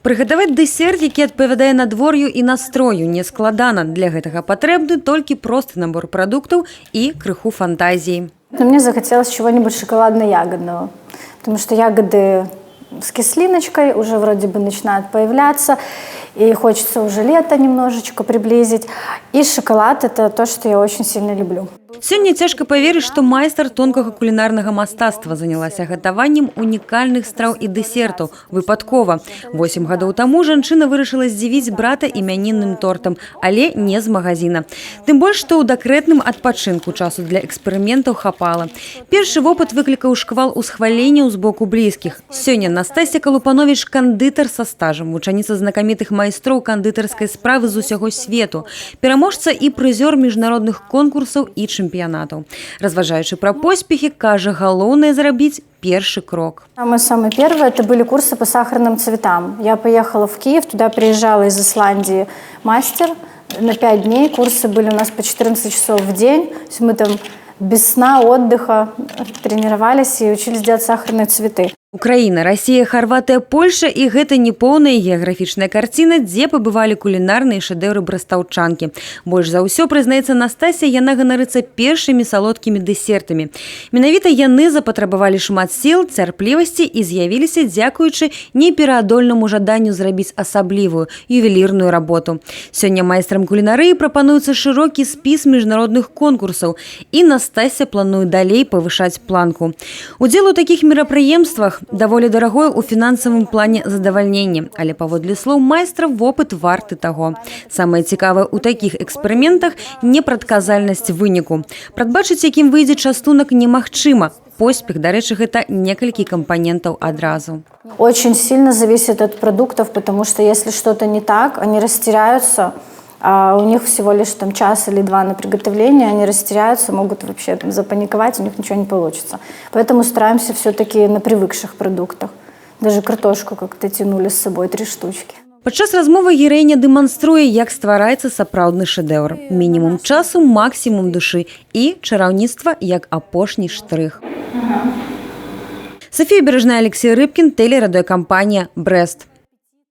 Прыгатаваць дэсерт, які адпавядае надвор'ю і настрою, не складана. Для гэтага патрэбны толькі просты набор прадуктаў і крыху фантазіі. Мне захотелось чего-нибудь шоколадно-ягодного, потому что ягоды с кислиночкой уже вроде бы начинают появляться, и хочется уже лето немножечко приблизить. И шоколад – это то, что я очень сильно люблю. Сёння цяжка паверыць, што майстар тонкага кулінарнага мастацтва занялася гатаваннем унікальных страў і дэсертаў. Выпадкова. 8 гадоў таму жанчына вырашыла здзівіць брата імянінным тортам, але не з магазина. Тым больш, што ў дэкрэтным адпачынку часу для эксперыментаў хапала. Першы вопыт выклікаў шквал усхваленняў з боку блізкіх. Сёння Настасья Калупанович – кандытар са стажам, вучаніца знакамітых майстроў кандытарскай справы з усяго свету, пераможца і прызёр міжнародных конкурсаў і чэмпіянатаў. Разважаючы пра поспехі, кажа, галоўнае зрабіць першы крок. Самый первый – это были курсы по сахарным цветам. Я поехала в Киев, туда приезжала из Исландии мастер на 5 дней. Курсы были у нас по 14 часов в день. То есть мы там без сна, отдыха тренировались и учились делать сахарные цветы. Украіна, Расія, Харватыя, Польша і гэта не поўная геаграфічная карціна, дзе пабывалі кулінарныя шэдэўры брастаўчанкі. Больш за ўсё, прызнаецца Настасья, яна ганарыцца першымі салодкімі дэсертамі. Менавіта яны запатрабавалі шмат сіл, цярплівасці і з'явіліся дзякуючы непераадольнаму жаданню зрабіць асаблівую ювелірную работу. Сёння майстрам кулінарыі прапануецца шырокі спіс міжнародных конкурсаў, і Настасья плануе далей павышаць планку. Удзел у такіх мерапрыемствах даволі дарагое ў фінансавым плане задавальнення, але паводле слоў майстра вопыт варты таго. Самае цікавае ў такіх эксперыментах – непрадказальнасць выніку. Прадбачыць, якім выйдзе частунак, немагчыма. Поспех, дарэчы, гэта некалькі кампанентаў адразу. Очень сильно зависит от продуктов, потому что если что-то не так, они растеряются. А у них всего лишь там час или два на приготовление, они растеряются, могут вообще там запаниковать, у них ничего не получится. Поэтому стараемся все-таки на привыкших продуктах. Даже картошку как-то тянули с собой 3 штучки. Падчас размовы гераіня дэманструе, як ствараецца сапраўдны шэдэўр. Мінімум часу, максімум душы і чараўніцтва як апошні штрых. Софія Бережная, Алексей Рыбкин, телерадиокомпания «Брест».